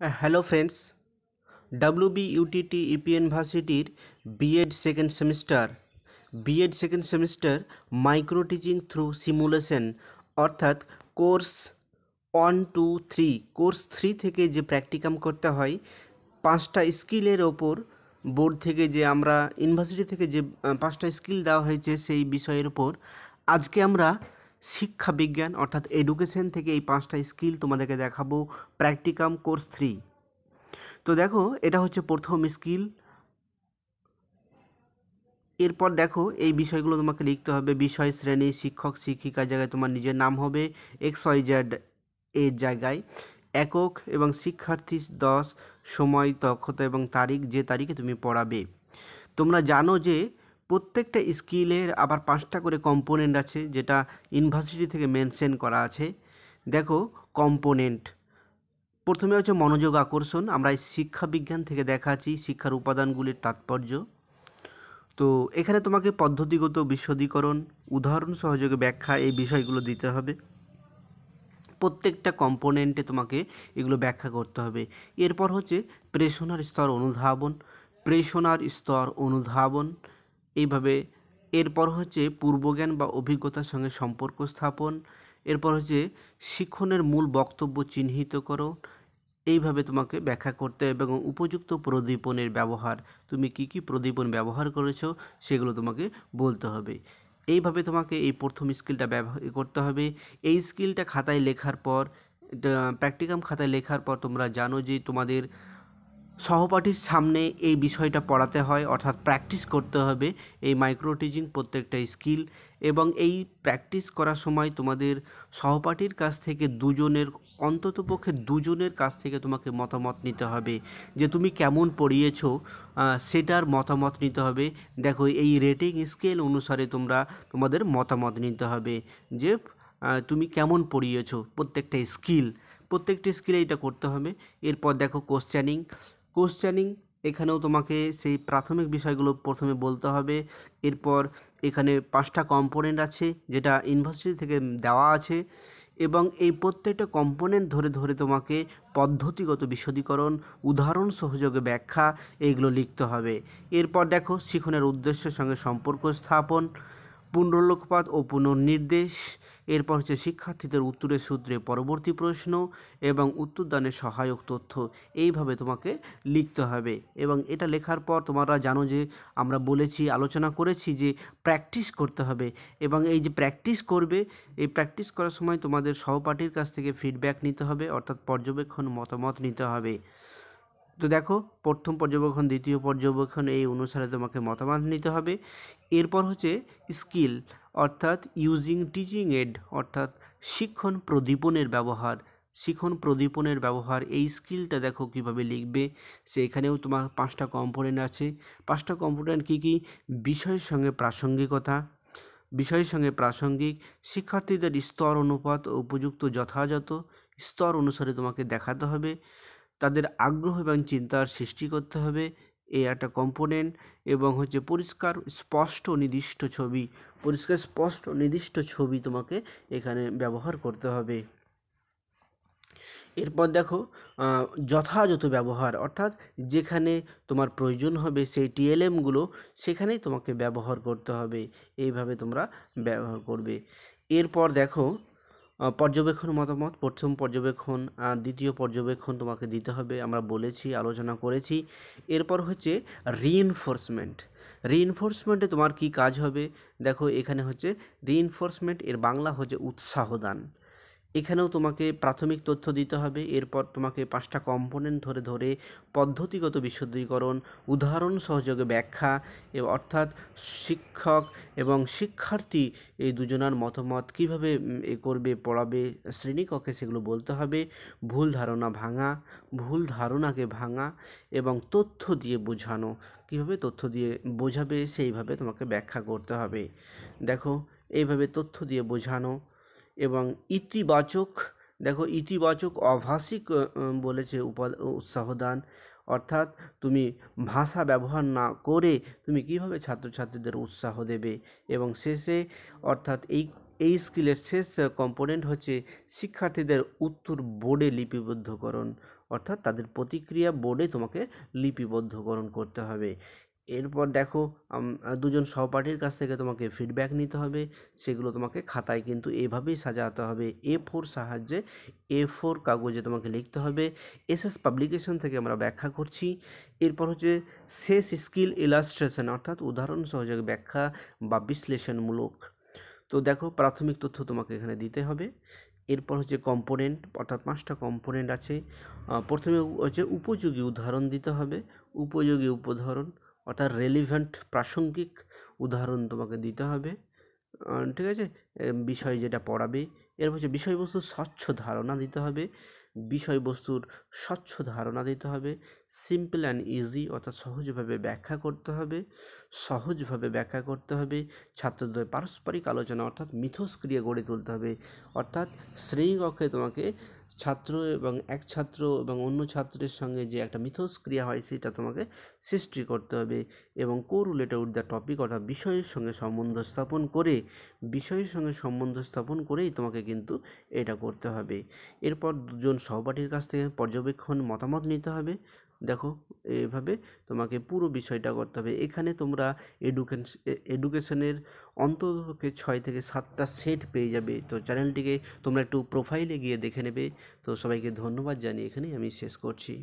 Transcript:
Hello friends, WBUTT EPN ভার্সিটির BEd second semester micro teaching through simulation অর্থাৎ course 1, 2, 3 course 3 থেকে যে practicum করতে হয় 5টা স্কিলের ওপর বোর্ড থেকে যে আমরা ইউনিভার্সিটি থেকে যে 5টা স্কিল দেওয়া হয়েছে সেই বিষয়ের উপর আজকে আমরা শিক্ষা বিজ্ঞান অর্থাৎ এডুকেশন থেকে এই 5টা স্কিল তোমাদেরকে দেখাবো প্র্যাকটিকাম কোর্স 3। তো দেখো, এটা হচ্ছে প্রথম স্কিল। এরপর দেখো, এই বিষয়গুলো তোমাকে লিখতে হবে। বিষয়, শ্রেণী, শিক্ষক, শিক্ষিকার জায়গায় তোমার নিজের নাম হবে XYZ এর জায়গায়। একক এবং শিক্ষার্থী 10, সময়, দক্ষতা এবং তারিখ, যে তারিখে তুমি পড়াবে। তোমরা জানো যে প্রত্যেকটা স্কিলের আবার 5টা করে কম্পোনেন্ট আছে, যেটা ইউনিভার্সিটি থেকে মেনশন করা আছে। দেখো কম্পোনেন্ট, প্রথমে হচ্ছে মনোযোগ আকর্ষণ। আমরা এই শিক্ষা বিজ্ঞান থেকে দেখাচ্ছি শিক্ষার উপাদানগুলির তাৎপর্য। তো এখানে তোমাকে পদ্ধতিগত বিশদীকরণ, উদাহরণ সহযোগে ব্যাখ্যা, এই বিষয়গুলো দিতে হবে। প্রত্যেকটা কম্পোনেন্টে তোমাকে এগুলো ব্যাখ্যা করতে হবে। এরপর হচ্ছে প্রেষণার স্তর অনুধাবন। এইভাবে। এরপর হচ্ছে পূর্বজ্ঞান বা অভিজ্ঞতার সঙ্গে সম্পর্ক স্থাপন। এরপর হচ্ছে শিক্ষণের মূল বক্তব্য চিহ্নিত করো। এইভাবে তোমাকে ব্যাখ্যা করতে হবে এবং উপযুক্ত প্রদীপনের ব্যবহার, তুমি কি কি প্রদীপন ব্যবহার করেছো সেগুলো তোমাকে বলতে হবে। এইভাবে তোমাকে এই প্রথম স্কিলটা ব্যবহার করতে হবে। এই স্কিলটা খাতায় লেখার পর, প্র্যাকটিকাম খাতায় লেখার পর তোমরা জানো যে তোমাদের সহপাঠীর সামনে এই বিষয়টা পড়াতে হয়, অর্থাৎ প্র্যাকটিস করতে হবে এই মাইক্রো টিচিং প্রত্যেকটা স্কিল। এবং এই প্র্যাকটিস করার সময় তোমাদের সহপাঠীর কাছ থেকে অন্ততপক্ষে দুজনের কাছ থেকে তোমাকে মতামত নিতে হবে যে তুমি কেমন পড়িয়েছো, সেটার মতামত নিতে হবে। দেখো, এই রেটিং স্কেল অনুসারে তোমাদের মতামত নিতে হবে যে তুমি কেমন পড়িয়েছো প্রত্যেকটা স্কিলে এটা করতে হবে। এরপর দেখো কোশ্চেনিং, এখানেও তোমাকে সেই প্রাথমিক বিষয়গুলো প্রথমে বলতে হবে। এরপর এখানে 5টা কম্পোনেন্ট আছে যেটা ইউনিভার্সিটি থেকে দেওয়া আছে, এবং এই প্রত্যেকটা কম্পোনেন্ট ধরে ধরে তোমাকে পদ্ধতিগত বিশদীকরণ, উদাহরণ সহযোগে ব্যাখ্যা, এইগুলো লিখতে হবে। এরপর দেখো, শিখনের উদ্দেশ্যের সঙ্গে সম্পর্ক স্থাপন, পুনরুল্লোকপাত ও পুনর্নির্দেশ। এরপর হচ্ছে শিক্ষার্থীদের উত্তরের সূত্রে পরবর্তী প্রশ্ন এবং উত্তরদানের সহায়ক তথ্য। এইভাবে তোমাকে লিখতে হবে। এবং এটা লেখার পর তোমরা জানো যে আমরা আলোচনা করেছি যে প্র্যাকটিস করতে হবে। এবং এই যে প্র্যাকটিস করবে, এই প্র্যাকটিস করার সময় তোমাদের সহপাঠীর কাছ থেকে ফিডব্যাক নিতে হবে, অর্থাৎ পর্যবেক্ষণ মতামত নিতে হবে। তো দেখো, প্রথম পর্যবেক্ষণ, দ্বিতীয় পর্যবেক্ষণ, এই অনুসারে তোমাকে মতামত নিতে হবে। এরপর হচ্ছে স্কিল, অর্থাৎ ইউজিং টিচিং এড, অর্থাৎ শিক্ষণ প্রদীপনের ব্যবহার। এই স্কিলটা দেখো কিভাবে লিখবে। এখানেও তোমার 5টা কম্পোনেন্ট আছে। 5টা কম্পোনেন্ট কী কী? বিষয়ের সঙ্গে প্রাসঙ্গিক, শিক্ষার্থীদের স্তর অনুপাত ও উপযুক্ত যথাযথ স্তর অনুসারে তোমাকে দেখাতে হবে, তাদের আগ্রহ এবং চিন্তার সৃষ্টি করতে হবে, এই একটা কম্পোনেন্ট। এবং হচ্ছে পরিষ্কার স্পষ্ট নির্দিষ্ট ছবি তোমাকে এখানে ব্যবহার করতে হবে। এরপর দেখো, যথাযথ ব্যবহার, অর্থাৎ যেখানে তোমার প্রয়োজন হবে সেই টিএলএমগুলো সেখানেই তোমাকে ব্যবহার করতে হবে। এইভাবে তোমরা ব্যবহার করবে। এরপর দেখো, পর্যবেক্ষণ মতামত, প্রথম পর্যবেক্ষণ, দ্বিতীয় পর্যবেক্ষণ তোমাকে দিতে হবে, আমরা আলোচনা করেছি। এরপর হচ্ছে রিইনফোর্সমেন্টে তোমার কি কাজ হবে। দেখো, এখানে হচ্ছে রিইনফোর্সমেন্ট, এর বাংলা হচ্ছে উৎসাহ দান। এখানেও তোমাকে প্রাথমিক তথ্য দিতে হবে। এরপর তোমাকে 5টা কম্পোনেন্ট ধরে ধরে পদ্ধতিগত বিশদীকরণ, উদাহরণ সহযোগে ব্যাখ্যা, অর্থাৎ শিক্ষক এবং শিক্ষার্থী এই দুজনার মতামত কীভাবে পড়াবে শ্রেণীকক্ষে, সেগুলো বলতে হবে। ভুল ধারণাকে ভাঙা এবং তথ্য দিয়ে বোঝানো, কীভাবে তথ্য দিয়ে বোঝাবে সেইভাবে তোমাকে ব্যাখ্যা করতে হবে। দেখো, এইভাবে তথ্য দিয়ে বোঝানো। এবং ইতিবাচক অভাষিক বলেছে উৎসাহদান, অর্থাৎ তুমি ভাষা ব্যবহার না করে তুমি কিভাবে ছাত্রছাত্রীদের উৎসাহ দেবে। এবং শেষে, অর্থাৎ এই স্কিলের শেষ কম্পোনেন্ট হচ্ছে শিক্ষার্থীদের উত্তর বোর্ডে লিপিবদ্ধকরণ, অর্থাৎ তাদের প্রতিক্রিয়া বোর্ডে তোমাকে লিপিবদ্ধকরণ করতে হবে। এরপর দেখো দুজন সহপাঠীর কাছ থেকে তোমাকে ফিডব্যাক নিতে হবে, সেগুলো তোমাকে খাতায় কিন্তু এভাবেই সাজাতে হবে। A4 সাহায্যে A4 কাগজে তোমাকে লিখতে হবে। এসএস পাবলিকেশন থেকে আমরা ব্যাখ্যা করছি। এরপর হচ্ছে শেষ স্কিল ইলাস্ট্রেশন, অর্থাৎ উদাহরণ সহযোগে ব্যাখ্যা বা বিশ্লেষণমূলক। তো দেখো প্রাথমিক তথ্য তোমাকে এখানে দিতে হবে। এরপর হচ্ছে কম্পোনেন্ট, অর্থাৎ 5টা কম্পোনেন্ট আছে। প্রথমে হচ্ছে উপযোগী উদাহরণ দিতে হবে, উপযোগী উপধারণ অর্থাৎ রেলিভেন্ট প্রাসঙ্গিক উদাহরণ তোমাকে দিতে হবে, ঠিক আছে, বিষয় যেটা পড়াবে। এরপর হচ্ছে বিষয়বস্তুর স্বচ্ছ ধারণা দিতে হবে, বিষয়বস্তুর স্বচ্ছ ধারণা দিতে হবে। সিম্পল অ্যান্ড ইজি অর্থাৎ সহজভাবে ব্যাখ্যা করতে হবে, সহজভাবে ব্যাখ্যা করতে হবে। ছাত্রদের পারস্পরিক আলোচনা অর্থাৎ মিথস্ক্রিয়া গড়ে তুলতে হবে, অর্থাৎ শ্রেণীকক্ষে তোমাকে ছাত্র এবং এক ছাত্র এবং অন্য ছাত্রের সঙ্গে যে একটা মিথস্ক্রিয়া হয় সেটা তোমাকে সৃষ্টি করতে হবে। এবং কোরিলেটেড উইথ দ্য টপিক অর্থাৎ বিষয়ের সঙ্গে সম্বন্ধ স্থাপন করে, বিষয়ের সঙ্গে সম্বন্ধ স্থাপন করেই তোমাকে কিন্তু এটা করতে হবে। এরপর দুজন সহপাঠীর কাছ থেকে পর্যবেক্ষণ মতামত নিতে হবে। দেখো এভাবে তোমাকে পুরো বিষয়টা করতে হবে। এখানে তোমরা এডুকেশনের অন্ততপক্ষে 6 থেকে 7টা সেট পেয়ে যাবে। তো চ্যানেলটিকে তোমরা একটু প্রোফাইলে গিয়ে দেখে নেবে। তো সবাইকে ধন্যবাদ জানিয়ে এখানেই আমি শেষ করছি।